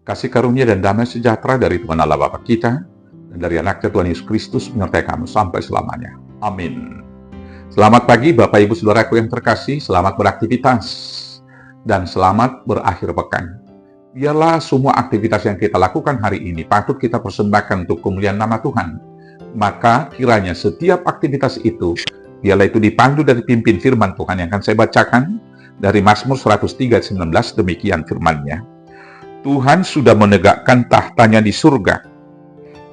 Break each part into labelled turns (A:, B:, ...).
A: Kasih karunia dan damai sejahtera dari Tuhan Allah Bapa kita dan dari anaknya Tuhan Yesus Kristus menyertai kamu sampai selamanya. Amin. Selamat pagi Bapak Ibu Saudaraku yang terkasih, selamat beraktivitas dan selamat berakhir pekan. Biarlah semua aktivitas yang kita lakukan hari ini patut kita persembahkan untuk kemuliaan nama Tuhan. Maka kiranya setiap aktivitas itu, biarlah itu dipandu dari pimpin firman Tuhan yang akan saya bacakan dari Mazmur 103:19, demikian firman-Nya. Tuhan sudah menegakkan tahtanya di surga,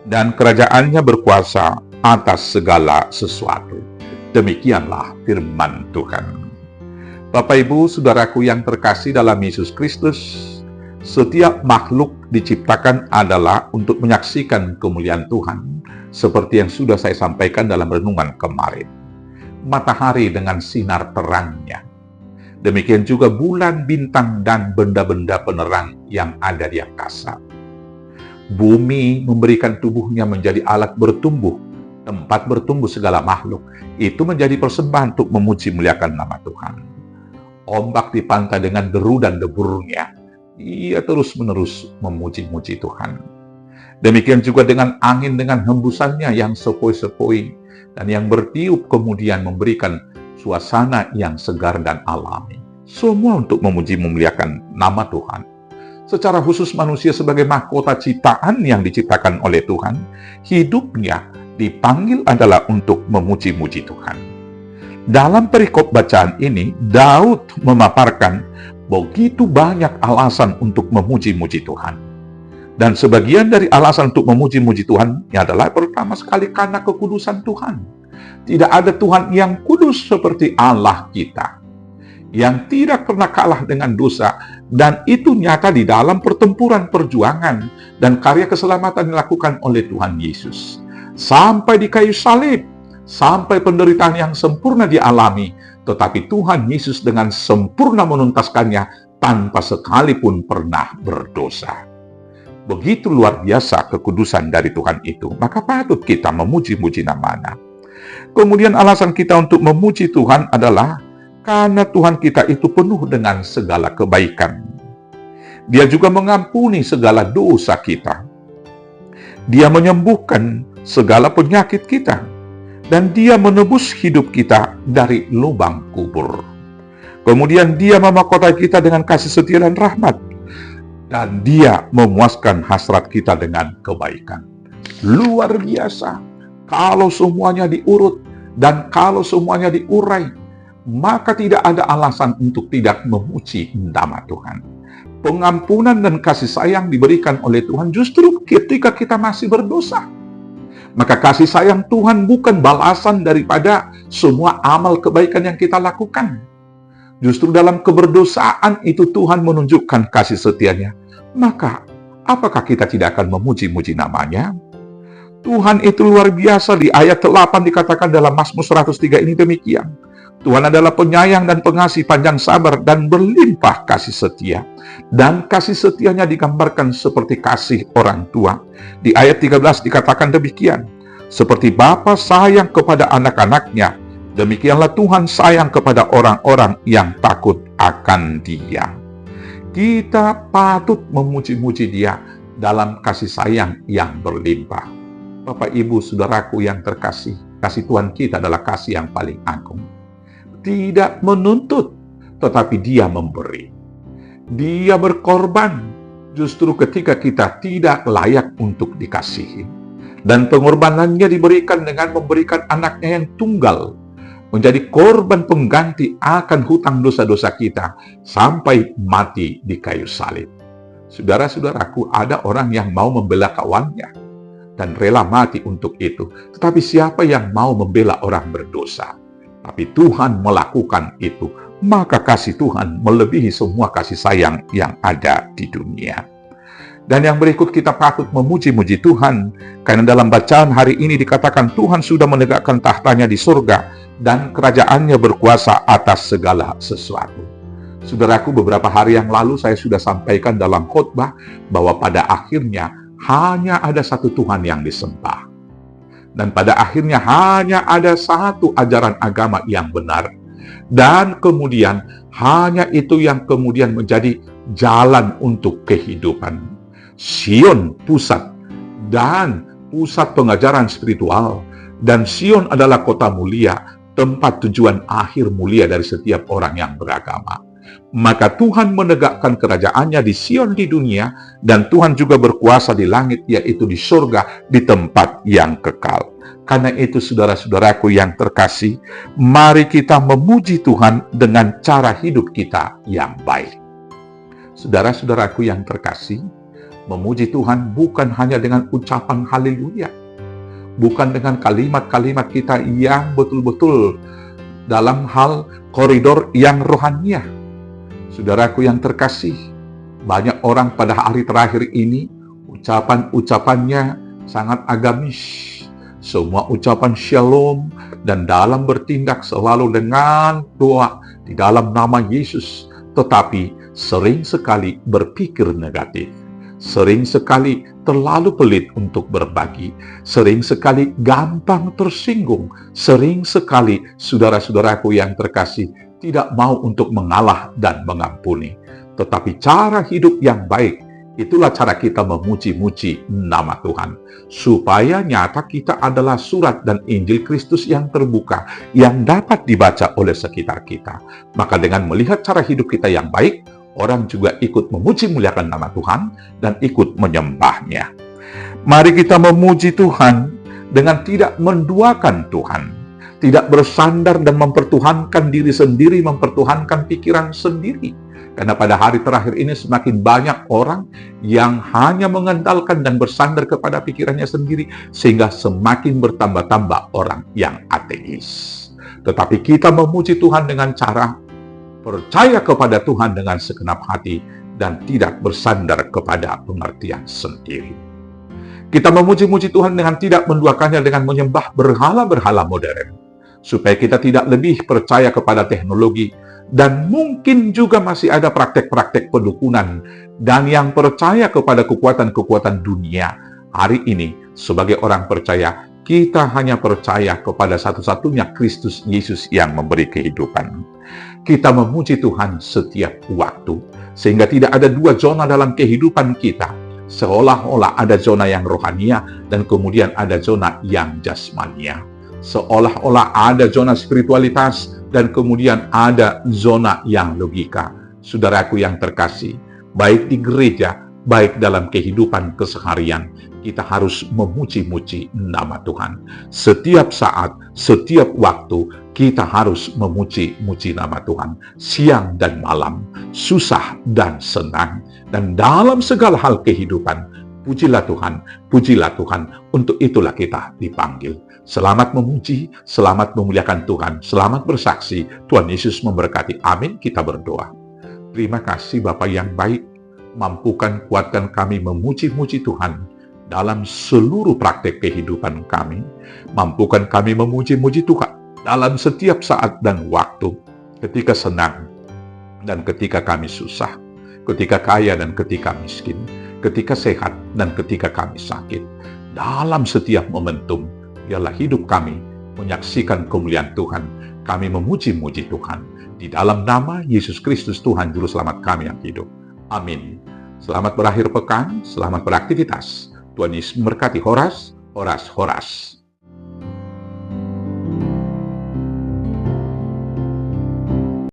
A: dan kerajaannya berkuasa atas segala sesuatu. Demikianlah firman Tuhan. Bapak Ibu, Saudaraku yang terkasih dalam Yesus Kristus, setiap makhluk diciptakan adalah untuk menyaksikan kemuliaan Tuhan, seperti yang sudah saya sampaikan dalam renungan kemarin. Matahari dengan sinar terangnya, demikian juga bulan, bintang, dan benda-benda penerang yang ada di angkasa. Bumi memberikan tubuhnya menjadi alat bertumbuh, tempat bertumbuh segala makhluk. Itu menjadi persembahan untuk memuji muliakan nama Tuhan. Ombak di pantai dengan deru dan deburnya, ia terus-menerus memuji-muji Tuhan. Demikian juga dengan angin dengan hembusannya yang sepoi-sepoi dan yang bertiup kemudian memberikan suasana yang segar dan alami. Semua untuk memuji memuliakan nama Tuhan. Secara khusus manusia sebagai mahkota ciptaan yang diciptakan oleh Tuhan, hidupnya dipanggil adalah untuk memuji-muji Tuhan. Dalam perikop bacaan ini, Daud memaparkan begitu banyak alasan untuk memuji-muji Tuhan. Dan sebagian dari alasan untuk memuji-muji Tuhan adalah pertama sekali karena kekudusan Tuhan. Tidak ada Tuhan yang kudus seperti Allah kita, yang tidak pernah kalah dengan dosa, dan itu nyata di dalam pertempuran perjuangan dan karya keselamatan dilakukan oleh Tuhan Yesus. Sampai di kayu salib, sampai penderitaan yang sempurna dialami, tetapi Tuhan Yesus dengan sempurna menuntaskannya tanpa sekalipun pernah berdosa. Begitu luar biasa kekudusan dari Tuhan itu, maka patut kita memuji-muji namanya. Kemudian alasan kita untuk memuji Tuhan adalah karena Tuhan kita itu penuh dengan segala kebaikan. Dia juga mengampuni segala dosa kita. Dia menyembuhkan segala penyakit kita. Dan Dia menebus hidup kita dari lubang kubur. Kemudian Dia memahkotai kita dengan kasih setia dan rahmat. Dan Dia memuaskan hasrat kita dengan kebaikan. Luar biasa. Kalau semuanya diurut dan kalau semuanya diurai, maka tidak ada alasan untuk tidak memuji nama Tuhan. Pengampunan dan kasih sayang diberikan oleh Tuhan justru ketika kita masih berdosa. Maka kasih sayang Tuhan bukan balasan daripada semua amal kebaikan yang kita lakukan. Justru dalam keberdosaan itu Tuhan menunjukkan kasih setianya. Maka apakah kita tidak akan memuji-muji namanya? Tuhan itu luar biasa. Di ayat 8 dikatakan dalam Mazmur 103 ini demikian. Tuhan adalah penyayang dan pengasih, panjang sabar, dan berlimpah kasih setia. Dan kasih setianya digambarkan seperti kasih orang tua. Di ayat 13 dikatakan demikian. Seperti Bapa sayang kepada anak-anaknya, demikianlah Tuhan sayang kepada orang-orang yang takut akan Dia. Kita patut memuji-muji Dia dalam kasih sayang yang berlimpah. Bapak, Ibu, Saudaraku yang terkasih, kasih Tuhan kita adalah kasih yang paling agung. Tidak menuntut, tetapi Dia memberi. Dia berkorban justru ketika kita tidak layak untuk dikasihi. Dan pengorbanannya diberikan dengan memberikan anaknya yang tunggal, menjadi korban pengganti akan hutang dosa-dosa kita sampai mati di kayu salib. Saudara-saudaraku, ada orang yang mau membela kawannya dan rela mati untuk itu. Tetapi siapa yang mau membela orang berdosa? Tapi Tuhan melakukan itu. Maka kasih Tuhan melebihi semua kasih sayang yang ada di dunia. Dan yang berikut kita patut memuji-muji Tuhan. Karena dalam bacaan hari ini dikatakan Tuhan sudah menegakkan tahtanya di surga. Dan kerajaannya berkuasa atas segala sesuatu. Saudaraku, beberapa hari yang lalu saya sudah sampaikan dalam khotbah bahwa pada akhirnya hanya ada satu Tuhan yang disembah. Dan pada akhirnya hanya ada satu ajaran agama yang benar. Dan kemudian hanya itu yang kemudian menjadi jalan untuk kehidupan. Sion pusat dan pusat pengajaran spiritual, dan Sion adalah kota mulia, tempat tujuan akhir mulia dari setiap orang yang beragama. Maka Tuhan menegakkan kerajaannya di Sion di dunia, dan Tuhan juga berkuasa di langit, yaitu di surga, di tempat yang kekal. Karena itu, saudara-saudaraku yang terkasih, mari kita memuji Tuhan dengan cara hidup kita yang baik. Saudara-saudaraku yang terkasih, memuji Tuhan bukan hanya dengan ucapan haleluya, bukan dengan kalimat-kalimat kita yang betul-betul dalam hal koridor yang rohaniah. Saudaraku yang terkasih, banyak orang pada hari terakhir ini, ucapan-ucapannya sangat agamis. Semua ucapan shalom, dan dalam bertindak selalu dengan doa di dalam nama Yesus. Tetapi sering sekali berpikir negatif. Sering sekali terlalu pelit untuk berbagi, sering sekali gampang tersinggung, sering sekali saudara-saudaraku yang terkasih tidak mau untuk mengalah dan mengampuni. Tetapi cara hidup yang baik, itulah cara kita memuji-muji nama Tuhan. Supaya nyata kita adalah surat dan Injil Kristus yang terbuka, yang dapat dibaca oleh sekitar kita. Maka dengan melihat cara hidup kita yang baik, orang juga ikut memuji muliakan nama Tuhan dan ikut menyembahnya. Mari kita memuji Tuhan dengan tidak menduakan Tuhan, tidak bersandar dan mempertuhankan diri sendiri, mempertuhankan pikiran sendiri. Karena pada hari terakhir ini semakin banyak orang yang hanya mengandalkan dan bersandar kepada pikirannya sendiri, sehingga semakin bertambah-tambah orang yang ateis. Tetapi kita memuji Tuhan dengan cara percaya kepada Tuhan dengan segenap hati dan tidak bersandar kepada pengertian sendiri. Kita memuji-muji Tuhan dengan tidak menduakannya dengan menyembah berhala-berhala modern, supaya kita tidak lebih percaya kepada teknologi, dan mungkin juga masih ada praktek-praktek pendukunan dan yang percaya kepada kekuatan-kekuatan dunia. Hari ini, sebagai orang percaya, kita hanya percaya kepada satu-satunya Kristus Yesus yang memberi kehidupan. Kita memuji Tuhan setiap waktu, sehingga tidak ada dua zona dalam kehidupan kita. Seolah-olah ada zona yang rohania, dan kemudian ada zona yang jasmania. Seolah-olah ada zona spiritualitas, dan kemudian ada zona yang logika. Saudaraku yang terkasih, baik di gereja, baik dalam kehidupan keseharian, kita harus memuji-muji nama Tuhan. Setiap saat, setiap waktu, kita harus memuji-muji nama Tuhan. Siang dan malam, susah dan senang, dan dalam segala hal kehidupan, pujilah Tuhan, untuk itulah kita dipanggil. Selamat memuji, selamat memuliakan Tuhan, selamat bersaksi. Tuhan Yesus memberkati. Amin. Kita berdoa. Terima kasih Bapa yang baik, mampukan kuatkan kami memuji-muji Tuhan dalam seluruh praktek kehidupan kami. Mampukan kami memuji-muji Tuhan dalam setiap saat dan waktu, ketika senang dan ketika kami susah, ketika kaya dan ketika miskin, ketika sehat dan ketika kami sakit. Dalam setiap momentum, biarlah hidup kami menyaksikan kemuliaan Tuhan. Kami memuji-muji Tuhan. Di dalam nama Yesus Kristus Tuhan Juru Selamat kami yang hidup. Amin. Selamat berakhir pekan, selamat beraktivitas. Tuhan Yesus memberkati. Horas, horas, horas.